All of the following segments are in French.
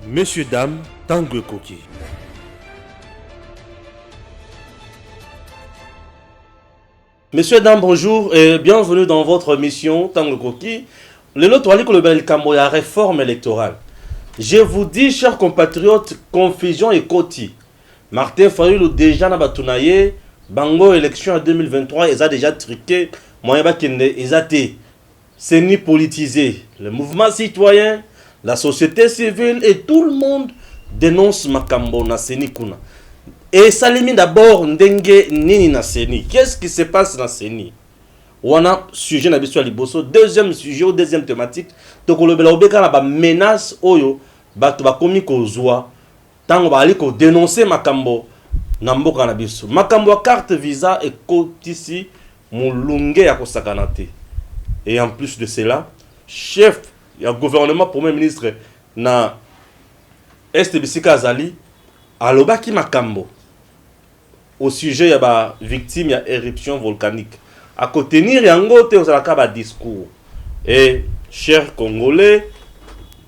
Messieurs, dames, Tango Koki. Messieurs, dames, bonjour et bienvenue dans votre émission Tango Koki. Le lot le bel Camboya réforme électorale. Je vous dis, chers compatriotes, confusion et koti. Martin Fayulu déjà na batunaye, bango élection en 2023, ils ont déjà triqué, moyen bakende, ils ont été, c'est ni politisé. Le mouvement citoyen, la société civile et tout le monde dénonce Makambo na Seni Kuna. Et ça limite d'abord ndenge nini na Seni. Qu'est-ce qui se passe na Seni? On a sujet na biso liboso, deuxième sujet ou deuxième thématique, to kolobela obeka na ba menace oyo bato ba komi kozwa tango ba ali ko dénoncer Makambo na mboka na biso. Makambo carte visa et kotisi mulunge ya kosakana te. Et en plus de cela, chef il y a gouvernement premier ministre na Est Bisika Azali alobaki Makambo au sujet ya ba victime ya éruption volcanique à contenir yango te ozalaka ba discours. Et chers Congolais,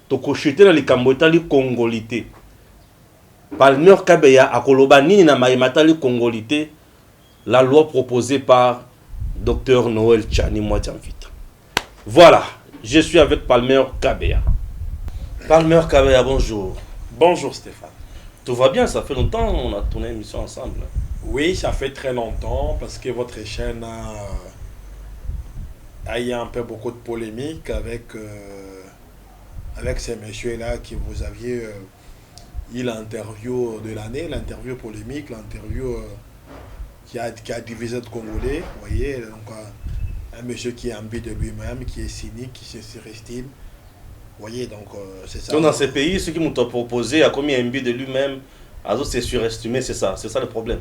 toko chuter na likambo etali congolité. Palmer Kabeya akoloba nini na maimatali congolité, la loi proposée par Dr Noël Tchani Mwadiamvita. Voilà, je suis avec Palmer Kabeya. Palmer Kabeya, bonjour. Bonjour Stéphane. Tout va bien, ça fait longtemps qu'on a tourné une émission ensemble. Oui, ça fait très longtemps parce que votre chaîne a eu un peu beaucoup de polémiques avec ces messieurs-là que vous aviez eu l'interview de l'année, l'interview polémique, l'interview qui a divisé le Congolais. Vous voyez, donc un monsieur qui est imbu de lui-même, qui est cynique, qui se surestime. Vous voyez, donc c'est ça. Donc dans ces pays, ceux qui m'ont proposé a commis un but de lui-même, alors c'est surestimé, c'est ça le problème.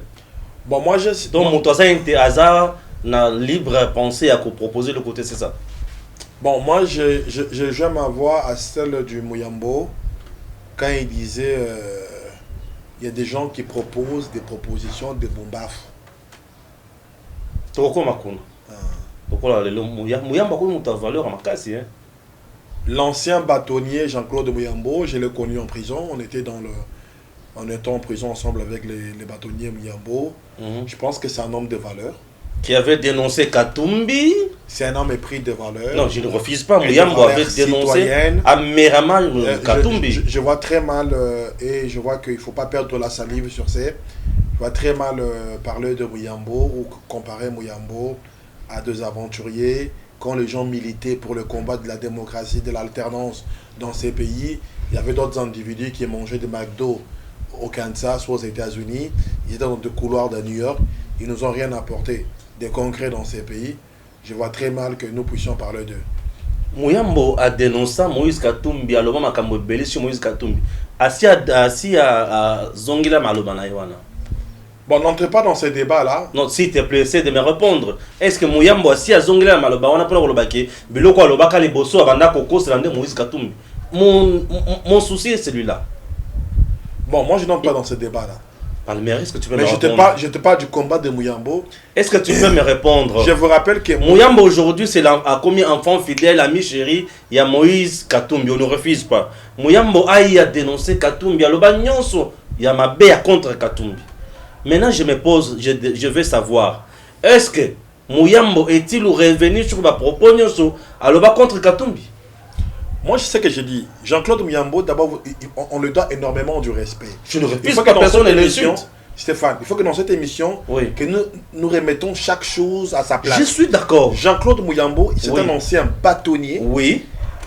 Bon, moi je... Donc mon toisa était hasard, n'a libre pensée à proposer le côté, c'est ça. Bon, moi je joue ma voix à celle du Muyambo quand il disait il y a des gens qui proposent des propositions de bombaf. L'ancien bâtonnier Jean-Claude Muyambo, je l'ai connu en prison. On était en prison ensemble avec les bâtonniers Muyambo. Je pense que c'est un homme de valeur. Qui avait dénoncé Katumbi. C'est un homme épris de valeur. Non, je ne refuse pas. Muyambo avait dénoncé Amerama Katumbi. Je vois très mal et je vois qu'il ne faut pas perdre la salive sur ces. Je vois très mal parler de Muyambo ou comparer Muyambo à deux aventuriers. Quand les gens militaient pour le combat de la démocratie, de l'alternance dans ces pays, il y avait d'autres individus qui mangeaient des McDo au Kansas ou aux États-Unis. Ils étaient dans des couloirs de New York. Ils nous ont rien apporté de concret dans ces pays. Je vois très mal que nous puissions parler d'eux. Muyambo a dénoncé Moïse Katumbi, alors Makambo belé sur Moïse Katumbi. Assis à Zongila Maloba na Yoana. Bon, n'entrez pas dans ces débats-là. Non, s'il te plaît, essaie de me répondre. Est-ce que Muyambo assis à Zongila Maloba, on a pas le baquet, Biloko Alobaka les Bosso, Abanda Koko, c'est l'année Moïse Katumbi. Mon souci est celui-là. Bon, moi je n'entre pas dans ce débat-là. Palmer, est-ce que tu peux me répondre? Mais je te parle du combat de Muyambo. Est-ce que tu peux me répondre? Je vous rappelle que Muyambo aujourd'hui, c'est a commis enfant fidèle, ami chéri, il y a Moïse Katumbi, on ne refuse pas. Muyambo a dénoncé Katumbi, il y a ma béa contre Katumbi. Maintenant, je me pose, je veux savoir, est-ce que Muyambo est-il revenu sur ma propos contre Katumbi? Moi, je sais que je dis, Jean-Claude Muyambo, d'abord, on lui doit énormément du respect. Je ne refuse pas personne ne l'insulte. Stéphane, il faut que dans cette émission, que nous remettons chaque chose à sa place. Je suis d'accord. Jean-Claude Muyambo, c'est un ancien bâtonnier. Oui.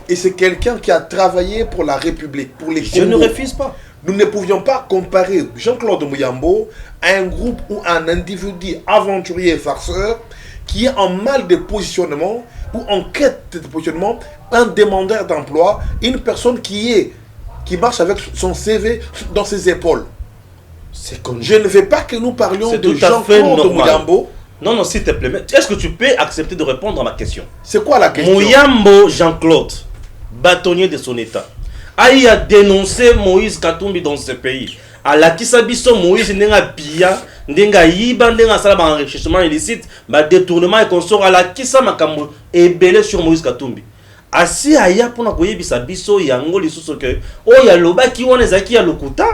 Et c'est quelqu'un qui a travaillé pour la République, pour les Congos. Je ne refuse pas. Nous ne pouvions pas comparer Jean-Claude Muyambo à un groupe ou un individu aventurier et farceur qui est en mal de positionnement ou en quête de positionnement, un demandeur d'emploi, une personne qui marche avec son CV dans ses épaules. Je ne veux pas que nous parlions de Jean-Claude Muyambo. Non, s'il te plaît. Est-ce que tu peux accepter de répondre à ma question? C'est quoi la question? Muyambo Jean-Claude, bâtonnier de son état, a dénoncé Moïse Katumbi dans ce pays. À la Kisabiso, Moïse n'a pilla, n'a yiba, n'a sala enrichissement illicite, détournement et consort à la Kisa Makambo et belé sur Moïse Katumbi. asi aya pona koyebisa biso yango lisusu ke oyo alobaki wana ezalaki ya lokuta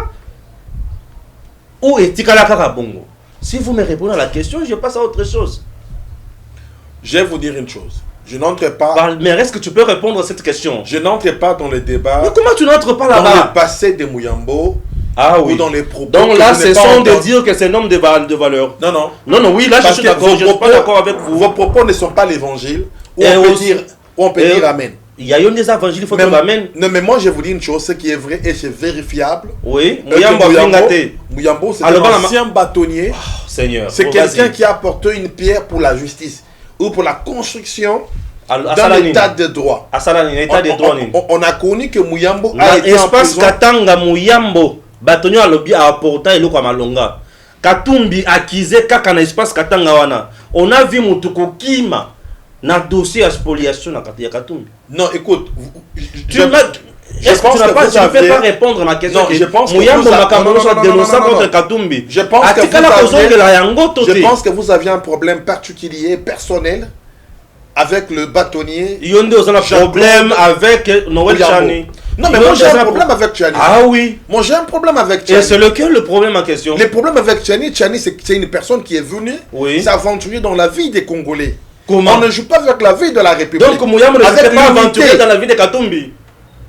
ou etikala kaka bongo. Si vous me répondez à la question, je passe à autre chose. Je vais vous dire une chose. Je n'entre pas. Mais est-ce que tu peux répondre à cette question? Je n'entre pas dans le débat. Mais comment tu n'entres pas dans là-bas? le passé de Mouyambo. Ah oui. Ou dans les propos. Donc là, c'est sans de dire que c'est un homme de valeur. Non, non. Non, non, oui, là, je suis d'accord. Je ne suis pas d'accord avec vous. Vos propos ne sont pas l'évangile. Ou on peut dire Amen. Il y a eu des évangiles, il faut dire Amen. Non, mais moi, je vous dis une chose, ce qui est vrai et c'est vérifiable. Oui, Mouyambo, c'est un ancien bâtonnier. Oh, Seigneur. C'est quelqu'un qui a apporté une pierre pour la justice ou pour la construction dans l'état de droit. On a connu que Mouyambo a été en prison. Katanga Mouyambo, bâtonnier a lobby a apporté le Kwamalonga. Katumbi accusé kaka na espace Katanga wana. On a vu Mutuko Kima na dossier à spoliation na Katumbi. Non, écoute, tu ne peux pas répondre à ma question. Non, je pense que Mouyambo Makamalo soit dénoncé contre Katumbi. Je pense que vous aviez un problème particulier, personnel, avec le bâtonnier. Il y a un problème avec Noël Chani. Non, mais moi j'ai un problème avec Chani. Ah oui. Moi j'ai un problème avec Chani. Et c'est lequel le problème en question? Le problème avec Chani, c'est une personne qui est venue s'aventurer dans la vie des Congolais. Comment? On ne joue pas avec la vie de la République. Donc Mouyambo ne s'est pas aventuré dans la vie de Katumbi.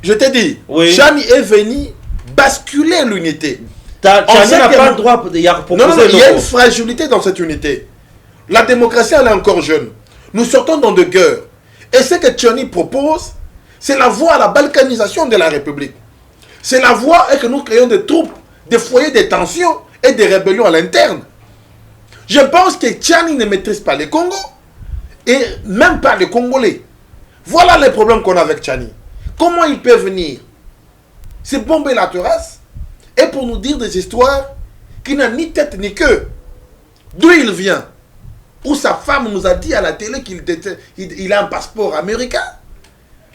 Je t'ai dit, Chani est venu basculer l'unité. Chani n'a pas le droit de non, il y a une fragilité dans cette unité. La démocratie, elle est encore jeune. Nous sortons dans de guerres. Et ce que Chani propose, c'est la voie à la balkanisation de la République. C'est la voie et que nous créons des troupes, des foyers de tensions et des rébellions à l'interne. Je pense que Chani ne maîtrise pas les Congos et même pas les Congolais. Voilà les problèmes qu'on a avec Chani. Comment il peut venir se bomber la terrasse et pour nous dire des histoires qui n'ont ni tête ni queue? D'où il vient? Où sa femme nous a dit à la télé qu'il a un passeport américain.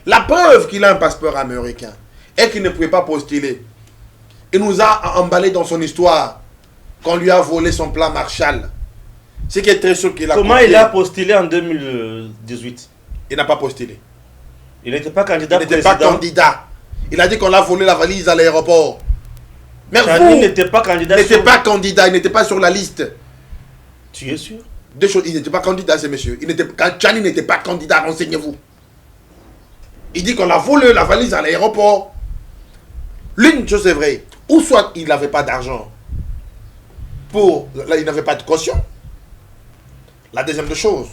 La preuve qu'il a un passeport américain et qu'il ne pouvait pas postuler. Il nous a emballé dans son histoire qu'on lui a volé son plan Marshall. Ce qui est très sûr qu'il a Comment il a postulé en 2018? Il n'a pas postulé. Il n'était pas candidat. Il n'était pas candidat. Il a dit qu'on a volé la valise à l'aéroport. Mais il n'était pas candidat. Il n'était pas candidat, il n'était pas sur la liste. Tu es sûr? Deux choses, il n'était pas candidat, ce monsieur. Chani n'était pas candidat, renseignez-vous. Il dit qu'on a volé la valise à l'aéroport. L'une chose est vraie. Ou soit il n'avait pas d'argent. Là, il n'avait pas de caution. La deuxième chose,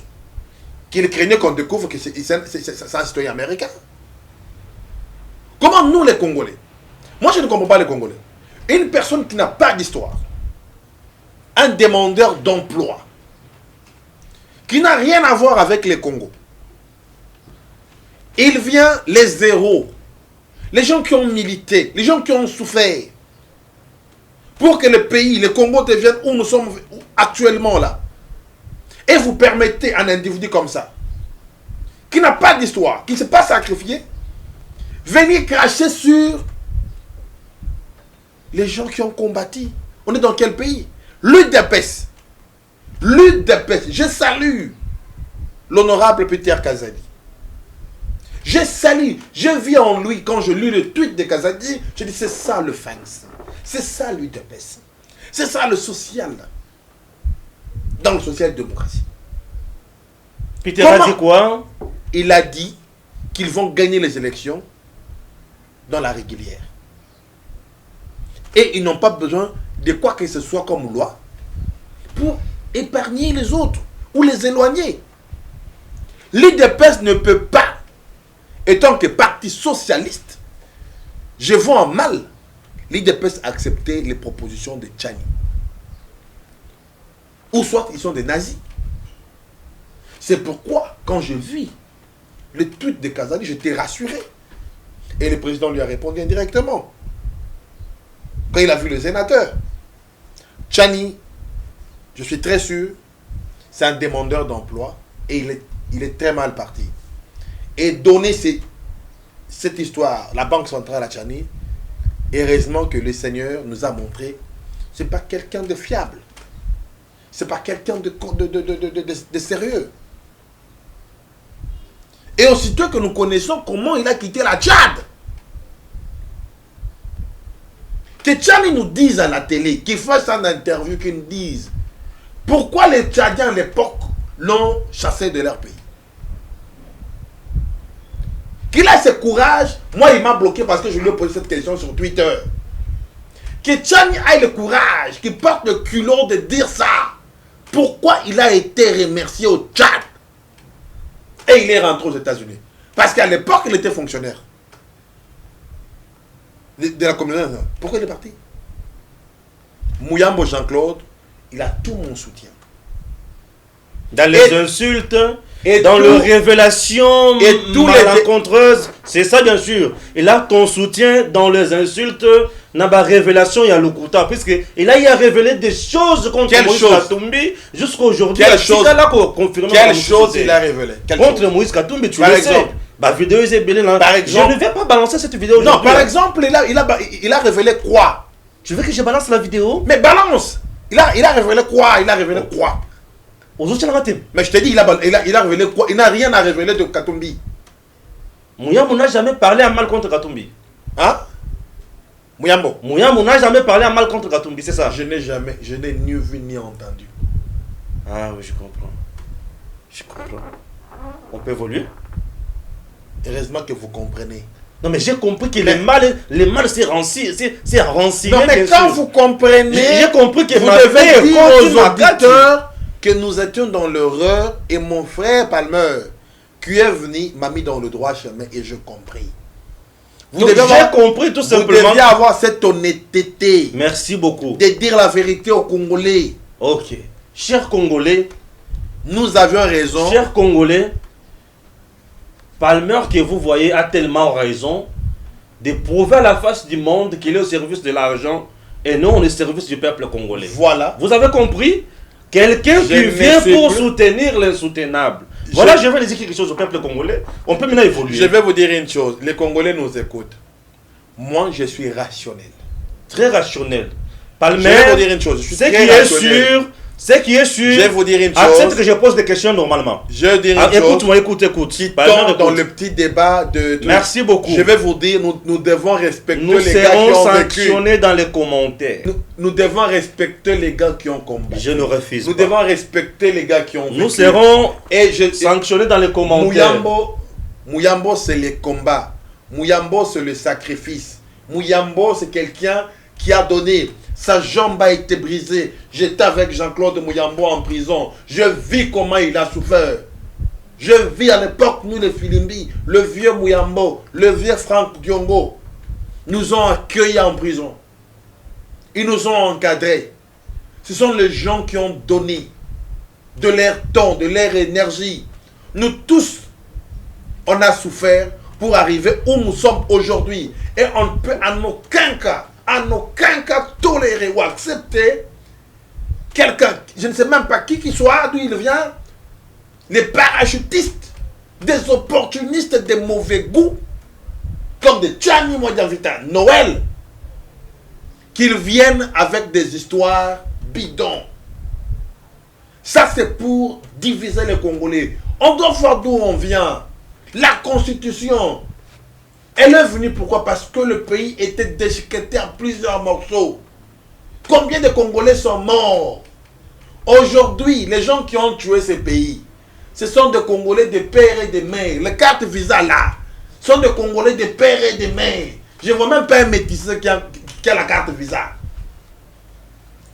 qu'il craignait qu'on découvre que c'est un citoyen américain. Comment nous les Congolais? Moi je ne comprends pas les Congolais. Une personne qui n'a pas d'histoire, un demandeur d'emploi, qui n'a rien à voir avec les Congos. Il vient les héros, les gens qui ont milité, les gens qui ont souffert, pour que le pays, le Congo devienne où nous sommes actuellement là. Et vous permettez à un individu comme ça, qui n'a pas d'histoire, qui ne s'est pas sacrifié, venir cracher sur les gens qui ont combattu. On est dans quel pays? L'UDPS. L'UDPS. Je salue l'honorable Peter Kazadi. Je salue. Je vis en lui. Quand je lis le tweet de Kazadi, je dis c'est ça le FANS. C'est ça l'UDPS. C'est ça le social. Dans le social-démocratie. Peter a dit quoi? Il a dit qu'ils vont gagner les élections dans la régulière. Et ils n'ont pas besoin de quoi que ce soit comme loi pour épargner les autres ou les éloigner. L'UDPS ne peut pas, étant que parti socialiste, je vois en mal l'UDPS accepter les propositions de Chani. Ou soit ils sont des nazis. C'est pourquoi, quand je vis le tweet de Kazadi, j'étais rassuré. Et le président lui a répondu indirectement. Quand il a vu le sénateur, Chani, je suis très sûr, c'est un demandeur d'emploi et il est très mal parti. Et donner cette histoire, la Banque centrale à Chani, heureusement que le Seigneur nous a montré, ce n'est pas quelqu'un de fiable. Ce n'est pas quelqu'un de sérieux. Et aussitôt que nous connaissons comment il a quitté la Tchad. Que Tchad nous dise à la télé, qu'il fasse une interview, qu'ils nous disent pourquoi les Tchadiens à l'époque l'ont chassé de leur pays. Qu'il a ce courage, moi il m'a bloqué parce que je lui ai posé cette question sur Twitter. Que Tchani ait le courage, qu'il porte le culot de dire ça. Pourquoi il a été remercié au Tchad et il est rentré aux États-Unis? Parce qu'à l'époque, il était fonctionnaire de la communauté. Pourquoi il est parti? Mouyambo Jean-Claude, il a tout mon soutien. Dans les insultes, et dans tout, les révélations et tous malencontreuses, c'est ça bien sûr. Il a ton soutien dans les insultes, dans la révélation, il y a le Kouta. Puisque il a révélé des choses contre Moïse Katumbi jusqu'à aujourd'hui. Quelle chose il a révélé? Contre Moïse Katumbi, tu par le exemple, sais. Bah, vidéo est belé là. Par exemple, je ne vais pas balancer cette vidéo. Non, par exemple, il a révélé quoi? Tu veux que je balance la vidéo? Mais balance. Il a révélé quoi? Il a révélé quoi? Mais je te dis, il a révélé quoi? Il n'a rien à révéler de Katumbi. Mouyambo n'a jamais parlé à mal contre Katumbi. Hein? Mouyambo n'a jamais parlé à mal contre Katumbi, c'est ça? Je n'ai ni vu ni entendu. Ah oui, je comprends. Je comprends. On peut évoluer? Heureusement que vous comprenez. Non mais j'ai compris que le mal c'est ranci, c'est rancé. Non mais quand vous comprenez, j'ai compris que vous devez dire aux auditeurs que nous étions dans l'erreur et mon frère Palmer qui est venu m'a mis dans le droit chemin et je compris. J'ai compris tout simplement. Vous deviez avoir cette honnêteté. Merci beaucoup. De dire la vérité aux Congolais. Ok. Chers Congolais, nous avions raison. Chers Congolais, Palmer que vous voyez a tellement raison de prouver à la face du monde qu'il est au service de l'argent et non au service du peuple congolais. Voilà. Vous avez compris? Quelqu'un qui vient pour soutenir l'insoutenable. Voilà, je vais dire quelque chose au peuple congolais. On peut maintenant évoluer. Je vais vous dire une chose. Les Congolais nous écoutent. Moi, je suis rationnel. Très rationnel. Palmer, je vais vous dire une chose. Je suis très rationnel. Ce qui est sûr, je vais vous dire une chose. Accepte que je pose des questions normalement. Je vais dire une chose. Écoute-moi, écoute. Qui tombe dans le petit débat de. Merci beaucoup. Je vais vous dire, nous devons respecter les gars qui ont vécu. Nous serons sanctionnés dans les commentaires. Nous devons respecter les gars qui ont combattu. Je ne refuse pas. Nous devons respecter les gars qui ont vécu. Nous serons sanctionnés dans les commentaires. Mouyambo, c'est le combat. Mouyambo, c'est le sacrifice. Mouyambo, c'est quelqu'un qui a donné. Sa jambe a été brisée. J'étais avec Jean-Claude Mouyambo en prison. Je vis comment il a souffert. Je vis à l'époque, nous les Filimbi, le vieux Mouyambo, le vieux Franck Diongo, nous ont accueillis en prison. Ils nous ont encadrés. Ce sont les gens qui ont donné de leur temps, de leur énergie. Nous tous, on a souffert pour arriver où nous sommes aujourd'hui. Et on ne peut en aucun cas tolérer ou accepter quelqu'un, je ne sais même pas qui soit, d'où il vient, les parachutistes, des opportunistes de mauvais goût, comme des Tchani Modiavita, Noël, qu'ils viennent avec des histoires bidons. Ça, c'est pour diviser les Congolais. On doit voir d'où on vient. La Constitution, elle est venue pourquoi? Parce que le pays était déchiqueté en plusieurs morceaux. Combien de Congolais sont morts? Aujourd'hui, les gens qui ont tué ces pays, ce sont des Congolais de père et de mère. Les cartes visa là, sont des Congolais de père et de mère. Je ne vois même pas un métisseur qui a la carte visa.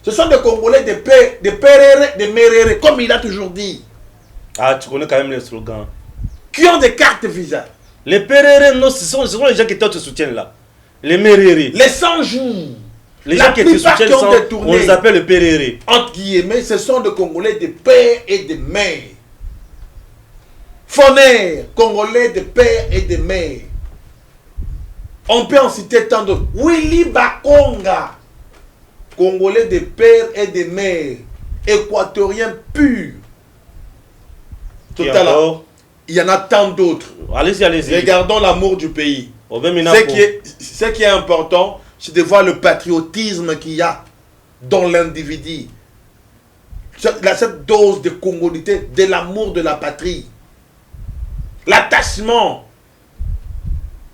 Ce sont des Congolais de père et de mère, comme il a toujours dit. Ah, tu connais quand même les slogans. Qui ont des cartes visa. Les Pérérés, non, ce sont les gens qui te soutiennent là. Les Mérérés. Les 100 jours. Les gens qui te soutiennent, on les appelle les Pérérés. Entre guillemets, ce sont des Congolais de père et de mère. Foner, Congolais de père et de mère. On peut en citer tant d'autres. Willy Bakonga, Congolais de père et de mère. Équatorien pur. Total. Il y en a tant d'autres. Allez-y. Regardons l'amour du pays. Ce qui est important, c'est de voir le patriotisme qu'il y a dans l'individu. Cette dose de congolité, de l'amour de la patrie. l'attachement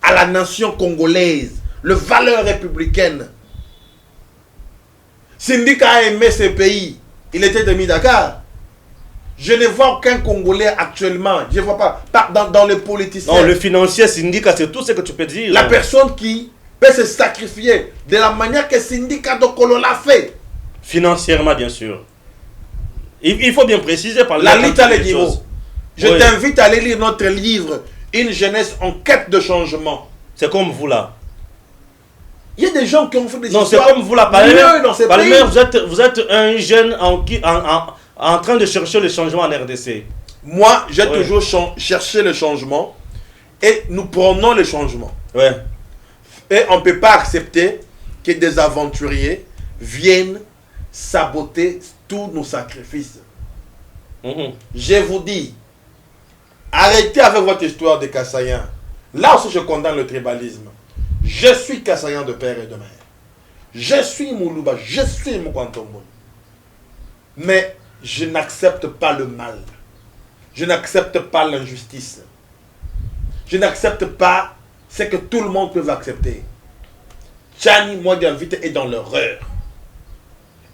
à la nation congolaise, les valeurs républicaines. Syndicat a aimé ce pays. Il était demi Dakar. Je ne vois aucun Congolais actuellement. Je ne vois pas dans les politiciens. Non, le financier syndicat, c'est tout ce que tu peux dire. La personne qui peut se sacrifier de la manière que syndicat de Kolo l'a fait. Financièrement, bien sûr. Il faut bien préciser par la lutte à l'équilibre. Je Oui. t'invite à aller lire notre livre Une jeunesse en quête de changement. C'est comme vous là. Il y a des gens qui ont fait des Non, c'est histoires comme vous là. mieux dans ces pays. Vous êtes un jeune en train de chercher le changement en RDC. Moi, j'ai Ouais. toujours cherché le changement et nous prenons le changement. Ouais. Et on ne peut pas accepter que des aventuriers viennent saboter tous nos sacrifices. Mhm. Je vous dis, arrêtez avec votre histoire de Kassaïen. Là aussi, je condamne le tribalisme. Je suis Kassaïen de père et de mère. Je suis Moulouba, je suis Moukantombo. Mais je n'accepte pas le mal. Je n'accepte pas l'injustice. Je n'accepte pas ce que tout le monde peut accepter. Tchani Modianvite est dans l'erreur.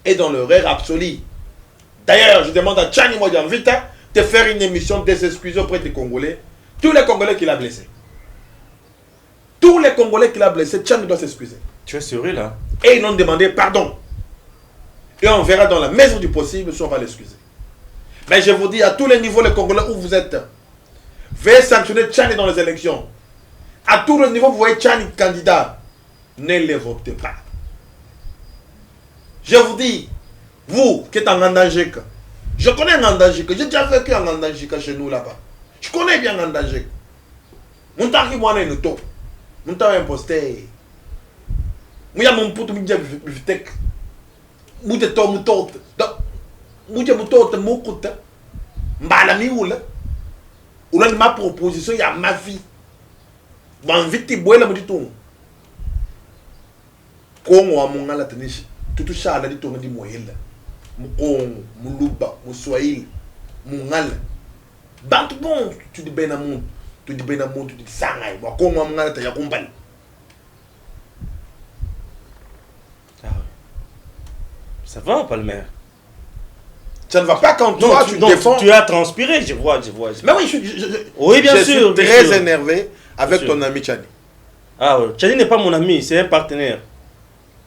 Est dans l'erreur absolue. D'ailleurs, je demande à Tchani Modianvite de faire une émission de s'excuser auprès des Congolais. Tous les Congolais qu'il a blessés. Tous les Congolais qu'il a blessés, Tchani doit s'excuser. Tu es sérieux là? Et ils ont demandé pardon. Et on verra dans la mesure du possible si on va l'excuser. Mais je vous dis à tous les niveaux, les Congolais où vous êtes, veuillez sanctionner Tchani dans les élections. À tous les niveaux, vous voyez Tchani candidat. Ne les votez pas. Je vous dis, vous qui êtes en Ngandajika, je connais Ngandajika, j'ai déjà vécu en Ngandajika chez nous là-bas. Je connais bien Ngandajika. Mon temps qui m'a une taux. Mon temps imposté. Moi, mon pote, je suis bibliothèque. Moi, je suis mon pote. Moi, je suis mon pote, mon pote. Mbalami ou là. Ou là, ma proposition, il y a ma vie. Bon, vite, tu bois là, me dit tout. Kongo wa mongala tanishi. Tutu shala di tonga di moyela. Mukongo, muluba, muswahili, mungala. Bantu bon, tu dis ben amour. Tu dis ben amour, tu dis sangay. Wa kongo wa mongala ta yakumbali. Ça va, Palmer? Ça ne va pas quand Non, toi tu défends. tu as transpiré, je vois. Mais oui, Oui, bien je sûr. suis bien très sûr. énervé avec Bien ton sûr. ami Tchani. Ah ouais, Tchani n'est pas mon ami, c'est un partenaire.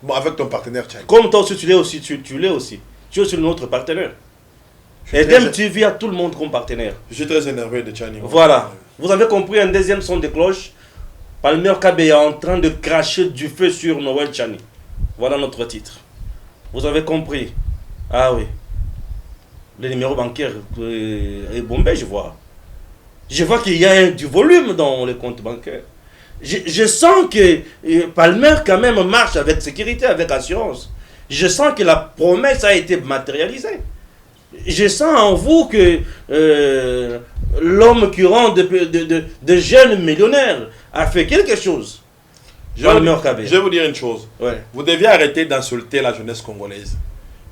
Bon, avec ton partenaire Tchani. Comme toi aussi, tu l'es aussi. Tu l'es aussi. Tu es aussi notre partenaire. Et très- TV a tout le monde comme partenaire. Je suis très énervé de Tchani. Voilà. Vous avez compris un deuxième son de cloche. Palmer Kabe est en train de cracher du feu sur Noël Tchani. Voilà notre titre. Vous avez compris. Ah oui. Le numéro bancaire est bombé, je vois. Je vois qu'il y a du volume dans les comptes bancaires. Je sens que Palmer quand même marche avec sécurité, avec assurance. Je sens que la promesse a été matérialisée. Je sens en vous que l'homme qui rend de jeunes millionnaires a fait quelque chose. Je vais Palmer vous dire une chose. Ouais. Vous deviez arrêter d'insulter la jeunesse congolaise.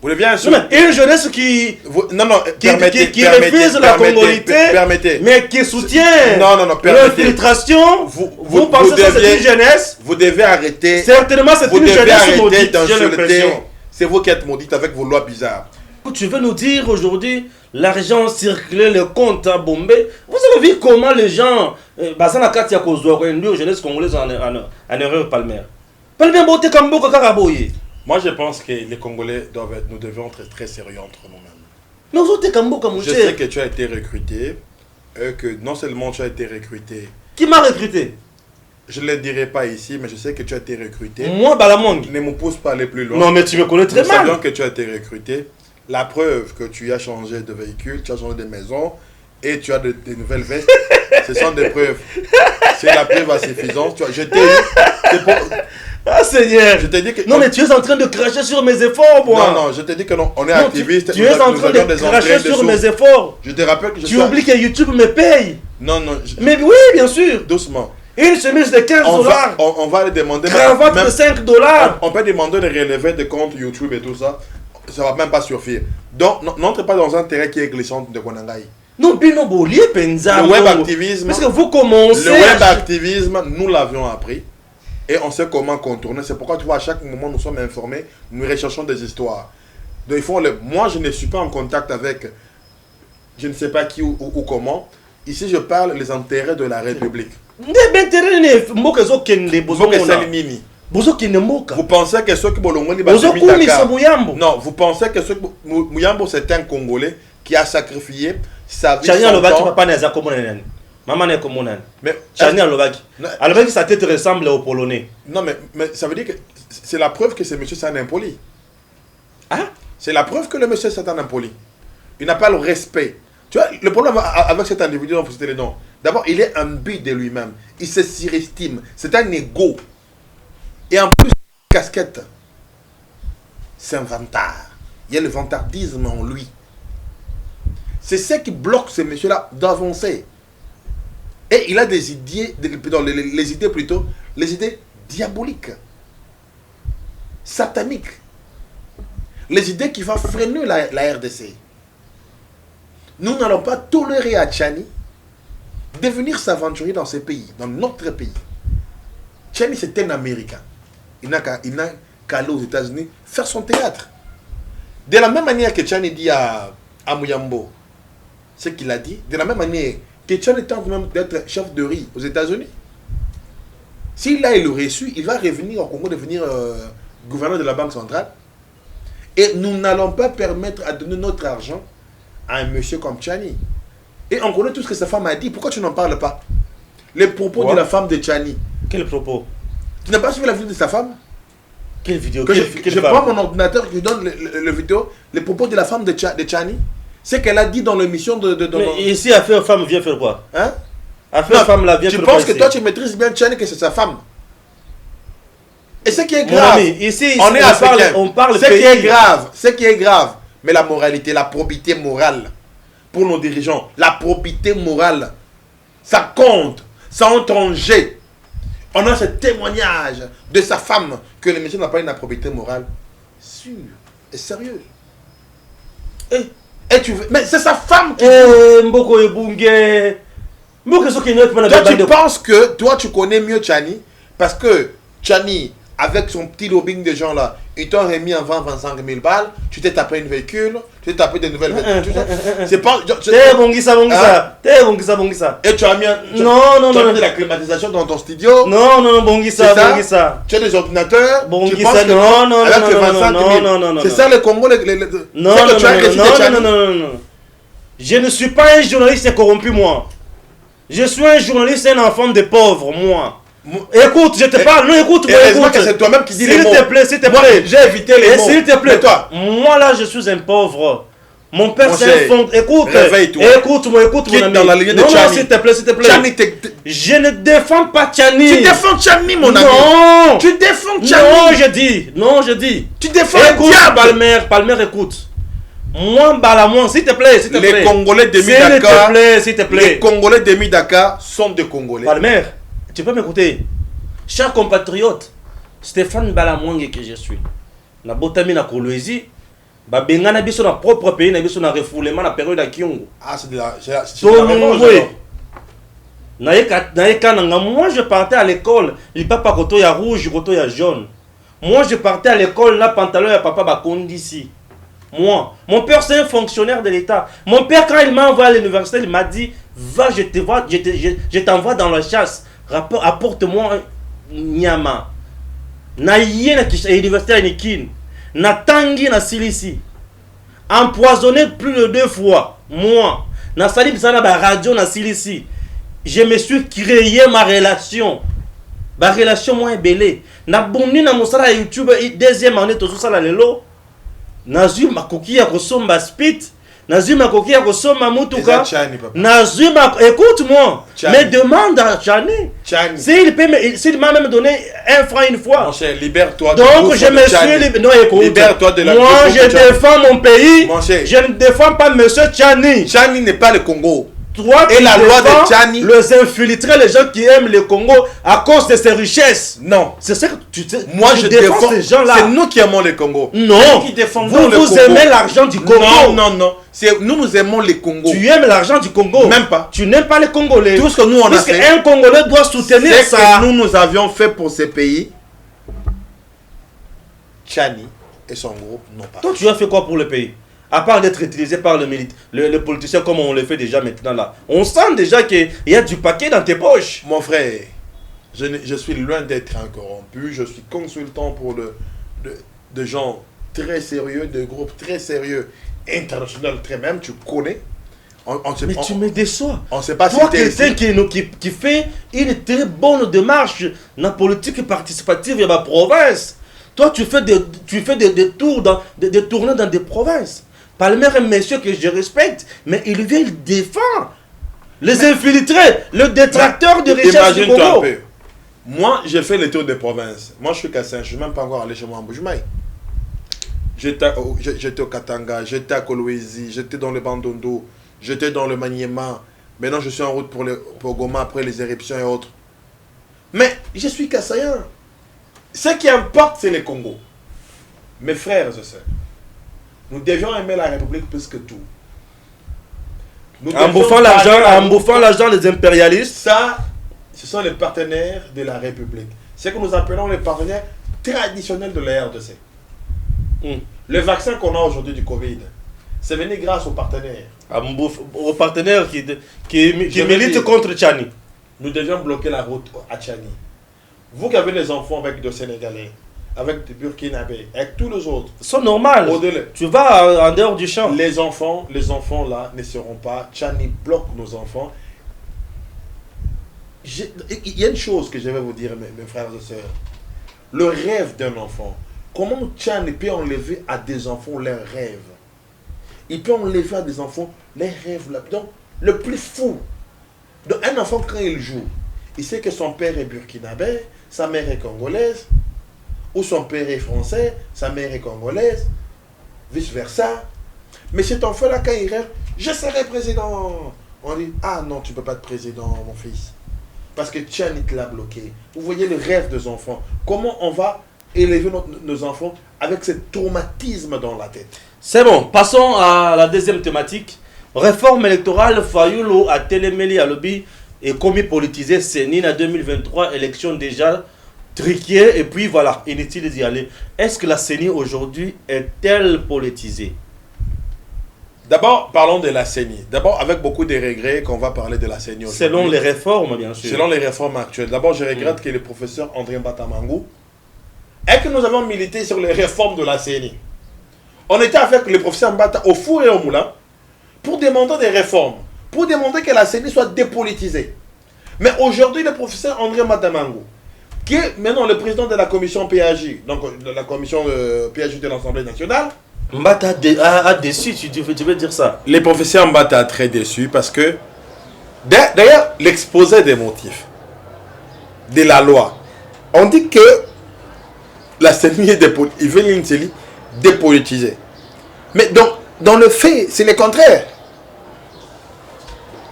Vous deviez Non, insulter. mais une jeunesse qui Non, non, qui permettez, refuse la congolité, permettez. mais qui soutient Non, non, non, permettez. l'infiltration. Vous pensez que c'est deviez- une jeunesse? Vous devez arrêter. Certainement, c'est Vous une devez jeunesse arrêter maudite, j'ai d'insulter. l'impression. C'est vous qui êtes maudite avec vos lois bizarres. Tu veux nous dire aujourd'hui, l'argent circulait, le compte à Bombay. Vous avez vu comment les gens, Basana Katia Kozoro, une jeunesse congolaise en erreur Palmer. Palmer Bote Kambo Karaboye. Moi, je pense que les Congolais doivent être, nous devons être très sérieux entre nous-mêmes. Mais vous êtes Kambo comme Je sais que tu as été recruté, que non seulement tu as été recruté, Qui m'a recruté? je ne le dirai pas ici, mais je sais que tu as été recruté. Moi, Balamong. Ne me pousse pas à aller plus loin. Non, mais tu me connais très Nous savions mal. que tu as été recruté. La preuve que tu as changé de véhicule, tu as changé de maison et tu as des nouvelles vestes, ce sont des preuves. C'est la preuve à suffisance. Je t'ai dit, c'est pour- Ah Seigneur. je t'ai dit que Non, mais tu es en train de cracher sur mes efforts, moi. non, je t'ai dit que non, on est Non, activiste. tu es en train de cracher sur mes efforts. Je te rappelle que je Tu suis- oublies que YouTube me paye. Non, non, Mais oui, bien sûr. doucement. Une chemise de 15 On va, dollars. on va les demander. Cravate même- de 5 dollars. on peut demander de relever des comptes YouTube et tout ça. Ça va même pas suffire. Donc, n'entre pas dans un terrain qui est glissant de Konangaï. Non, bino bolié penza. Le web activisme. Parce que vous commencez. Le web activisme, nous l'avions appris. Et on sait comment contourner. C'est pourquoi tu vois, à chaque moment, nous sommes informés, nous recherchons des histoires. Donc, moi, je ne suis pas en contact avec je ne sais pas qui ou comment. Ici, je parle les intérêts de la République. Vous pensez que ceux qui non, vous pensez que ceux qui Muyambo, c'est un Congolais qui a sacrifié sa vie. Mais Chani Alobaki. Alobaki, sa tête ressemble au Polonais. Non, mais ça veut dire que c'est la preuve que ce monsieur c'est un impoli. Hein? C'est la preuve que le monsieur c'est un impoli. Il n'a pas le respect. Tu vois, le problème avec cet individu dont vous citez le nom, d'abord, il est imbu de lui-même. Il se surestime. C'est un ego. Et en plus, casquette, c'est un vantard. Il y a le vantardisme en lui. C'est ce qui bloque ce monsieur-là d'avancer. Et il a des idées, les idées plutôt, les idées diaboliques, sataniques. Les idées qui vont freiner la RDC. Nous n'allons pas tolérer à Tchani de venir s'aventurer dans ce pays, dans notre pays. Tchani, c'est un Américain. Il n'a qu'à aller aux États-Unis faire son théâtre. De la même manière que Tchani dit à Muyambo, ce qu'il a dit, de la même manière que Tchani tente même d'être chef de riz aux États-Unis. S'il a le reçu, il va revenir au Congo, devenir gouverneur de la Banque centrale. Et nous n'allons pas permettre à donner notre argent à un monsieur comme Tchani. Et on connaît tout ce que sa femme a dit. Pourquoi tu n'en parles pas? Les propos de la femme de Tchani. Quel propos? Tu n'as pas suivi la vidéo de sa femme? Quelle vidéo? Je prends mon ordinateur qui donne le vidéo, les propos de la femme de Tchani. C'est qu'elle a dit dans l'émission de mais ici, affaire femme vient faire quoi? Hein? Affaire femme là vient faire quoi? Tu penses que toi tu maîtrises bien Tchani, que c'est sa femme? Et ce qui est grave, mon ami, ici on est africain. On parle ce qui est grave, mais la moralité, la probité morale pour nos dirigeants, la probité morale, ça compte, ça entranger. On a ce témoignage de sa femme que le monsieur n'a pas une probité morale sûre et sérieuse. Et tu veux, mais c'est sa femme qui... Mboko Ebunge. Toi tu penses que toi tu connais mieux Tchani parce que Tchani avec son petit lobbying de gens là, ils t'ont remis en 25 000 balles, tu t'es tapé une véhicule, tu t'es tapé des nouvelles véhicules. C'est pas... Bongisa. Et tu as mis, non, de la climatisation dans ton studio. Non, Bongisa. Tu as des ordinateurs. Bongisa, non. C'est ça le Congo. Non. Je ne suis pas un journaliste corrompu, moi. Je suis un journaliste, un enfant de pauvre, moi. Écoute, je te parle, non, écoute-moi, écoute. C'est toi-même qui dis les mots. S'il te plaît. J'ai évité les mots. S'il te plaît, toi. Moi là, je suis un pauvre. Mon père, c'est un fond. Écoute, écoute-moi, mon ami. Dans la ligne de non, Tchani. s'il te plaît. Tchani, je ne défends pas Tchani. Tu défends Tchani, mon ami. Non. Tu défends Tchani. Non, je dis. Tu défends Écoute, Palmer, écoute. Moi, Balamon, s'il te plaît. Les Congolais de Midaka. S'il te plaît. Les Congolais de Midaka sont des Congolais. Palmer, tu peux m'écouter. Chers compatriotes, Stéphane Balamouangue que je suis. Na botami na Kolwezi, ba bengana biso na propre pays na biso na refoulement na période à Kyongo. Ah, c'est de la revanche. Moi je partais à l'école, il papa koto ya rouge, koto ya jaune. Moi je partais à l'école, na pantalon ya papa ba kondisi. Moi, mon père c'est un fonctionnaire de l'État. Mon père quand il m'a envoyé à l'université, il m'a dit va, je t'envoie dans la chasse. Apporte-moi Nyama. Na yé na université à Nikin. Na tangi na silisi. Empoisonné plus de 2 fois. Moi. Na salib sana ba radio na silisi. Je me suis créé ma relation. Ma relation moins belle. Na bondi na mosala YouTube deuxième année to sala lelo. Nazu makoki ya kosomba spit. Nazu makoki ya kosomba mutuka. Nazu écoute-moi. Mais demande à Tchani. S'il m'a même donné 1 franc une fois. Mon cher, libère-toi. Donc je me suis libéré. Non, écoute. Libère-toi de la... Moi je défends mon pays. Mon cher. Je ne défends pas monsieur Tchani. Tchani n'est pas le Congo. Toi, Et la loi de défends Tchani. les infiltrés, les gens qui aiment le Congo à cause de ses richesses. Non. C'est ça que tu Moi, tu je défends défends. ces gens-là. C'est nous qui aimons le Congo. Non. Nous qui défendons Vous, le vous Congo. aimez l'argent du Congo. Non, non, non. Nous aimons les Congo. Tu aimes l'argent du Congo. Même pas. Tu n'aimes pas les Congolais. Tout ce que nous, on a Puisque fait, un Congolais doit soutenir c'est ça. que nous avions fait pour ces pays. Tchani et son groupe n'ont pas. Toi, tu as fait quoi pour le pays? À part d'être utilisé par le politicien comme on le fait déjà maintenant là. On sent déjà qu'il y a du paquet dans tes poches. Mon frère, je suis loin d'être incorrompu. Je suis consultant pour de gens très sérieux, de groupes très sérieux, internationaux très même, tu connais. Mais tu me déçois. On ne sait pas Toi, si quelqu'un qui fait une très bonne démarche dans la politique participative de ma province. Toi, tu fais des tours des tournées dans des provinces. Palmer est un monsieur que je respecte, mais il vient, il défend les infiltrés, le détracteur de richesse du Imagine-toi un Congo. peu. Moi, j'ai fait le tour des provinces. Moi, je suis Kassin, je ne suis même pas encore allé chez moi en Bujumaï. J'étais au Katanga, j'étais à Kolwezi, j'étais dans le Bandondo, j'étais dans le Maniema. Maintenant, je suis en route pour Goma après les éruptions et autres. Mais je suis Kassaïen. Ce qui importe, c'est le Congo. Mes frères et sœurs, nous devions aimer la République plus que tout. En bouffant l'argent des impérialistes. Ça, ce sont les partenaires de la République. C'est que nous appelons les partenaires traditionnels de la RDC. Le vaccin qu'on a aujourd'hui du Covid, c'est venu grâce aux partenaires. Aux partenaires qui militent contre Tchani. Nous devions bloquer la route à Tchani. Vous qui avez des enfants avec des Sénégalais, avec des Burkinabés, avec tous les autres. C'est normal. Tu vas en dehors du champ. Les enfants là ne seront pas. Tchani bloque nos enfants. Il y a une chose que je vais vous dire, mes frères et sœurs. Le rêve d'un enfant. Comment Tchani peut enlever à des enfants leurs rêves? Il peut enlever à des enfants les rêves. Donc, le plus fou. Donc, un enfant, quand il joue, il sait que son père est burkinabé, sa mère est congolaise, ou son père est français, sa mère est congolaise, vice-versa. Mais cet enfant-là, quand il rêve, je serai président. On dit, ah non, tu ne peux pas être président, mon fils. Parce que Tchani te l'a bloqué. Vous voyez le rêve des enfants. Comment on va élever nos enfants avec ce traumatisme dans la tête? C'est bon, passons à la deuxième thématique. Réforme électorale, Fayulu à Téléméli à lobby et commis politisé, Sénine à 2023, élection déjà triquée, et puis voilà, inutile d'y aller. Est-ce que la CENI aujourd'hui est-elle politisée? D'abord, parlons de la CENI. D'abord, avec beaucoup de regrets qu'on va parler de la CENI aujourd'hui. Selon les réformes, bien sûr. Selon les réformes actuelles. D'abord, je regrette que le professeur André Batamangou et que nous avons milité sur les réformes de la CENI. On était avec le professeur Mbata au four et au moulin pour demander des réformes, pour demander que la CENI soit dépolitisée. Mais aujourd'hui, le professeur André Batamangou, qui est maintenant le président de la commission PAJ, donc de la commission PAJ de l'Assemblée nationale, Mbata a déçu, tu veux dire ça? le professeur Mbata est très déçu parce que, d'ailleurs, l'exposé des motifs de la loi, on dit que la CENI est dépolitisée. Mais donc, dans le fait, c'est le contraire.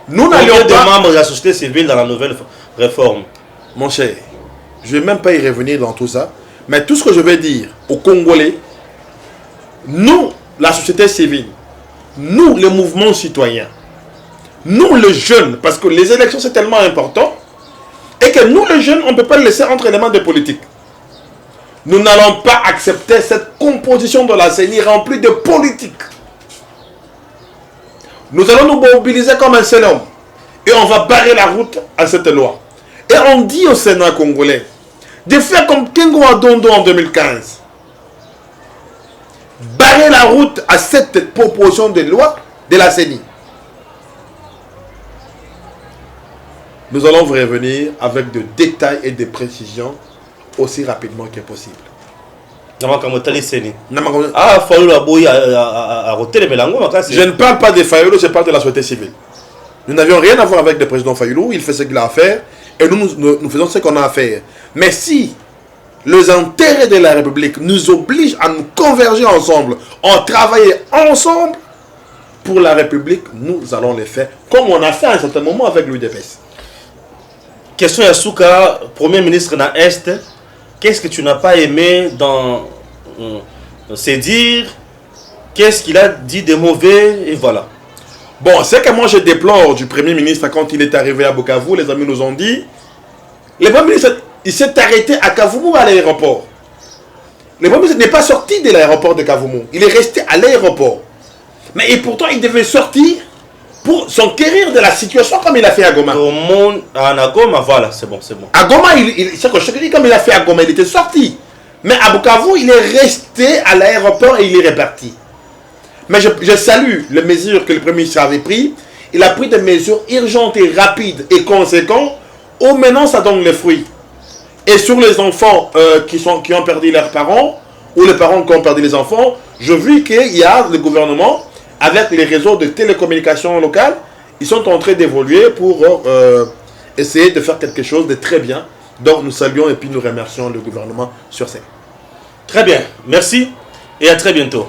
Nous n'allions Combien de pas... membres de la société civile dans la nouvelle réforme? Mon cher, je ne vais même pas y revenir dans tout ça, mais tout ce que je vais dire aux Congolais, nous, la société civile, nous, les mouvements citoyens, nous, les jeunes, parce que les élections, c'est tellement important, et que nous, les jeunes, on ne peut pas le laisser entre les mains des politiques. Nous n'allons pas accepter cette composition de la CENI remplie de politique. Nous allons nous mobiliser comme un seul homme, et on va barrer la route à cette loi. Et on dit au Sénat congolais de faire comme Kengo Adondo en 2015. Barrer la route à cette proposition de loi de la CENI. Nous allons vous revenir avec des détails et des précisions aussi rapidement que possible. Ah, Fayulu a roté Melango. Je ne parle pas de Fayulu, je parle de la société civile. Nous n'avions rien à voir avec le président Fayulu, il fait ce qu'il a à faire et nous faisons ce qu'on a à faire. Mais si les intérêts de la République nous obligent à nous converger ensemble, à travailler ensemble, pour la République, nous allons les faire, comme on a fait à un certain moment avec l'UDPS. Question Yasuka, Premier ministre na Est, qu'est-ce que tu n'as pas aimé dans ses dires? Qu'est-ce qu'il a dit de mauvais? Et voilà. Bon, c'est que moi je déplore du Premier ministre quand il est arrivé à Bukavu, les amis nous ont dit, le Premier ministre, il s'est arrêté à Kavumu à l'aéroport. Le Premier ministre n'est pas sorti de l'aéroport de Kavumu, il est resté à l'aéroport. Mais et pourtant, il devait sortir pour s'enquérir de la situation comme il a fait à Goma. Au monde, à Goma, voilà, c'est bon, c'est bon. À Goma, c'est comme il a fait à Goma, il était sorti. Mais à Bukavu, il est resté à l'aéroport et il est reparti. Mais je salue les mesures que le Premier ministre avait prises. Il a pris des mesures urgentes et rapides et conséquentes. Où maintenant, ça donne les fruits. Et sur les enfants qui ont perdu leurs parents, ou les parents qui ont perdu les enfants, je vis qu'il y a le gouvernement, avec les réseaux de télécommunications locales, ils sont en train d'évoluer pour essayer de faire quelque chose de très bien. Donc nous saluons et puis nous remercions le gouvernement sur ça. Très bien, merci et à très bientôt.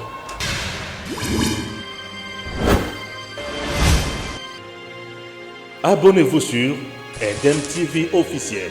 Abonnez-vous sur Eden TV officiel.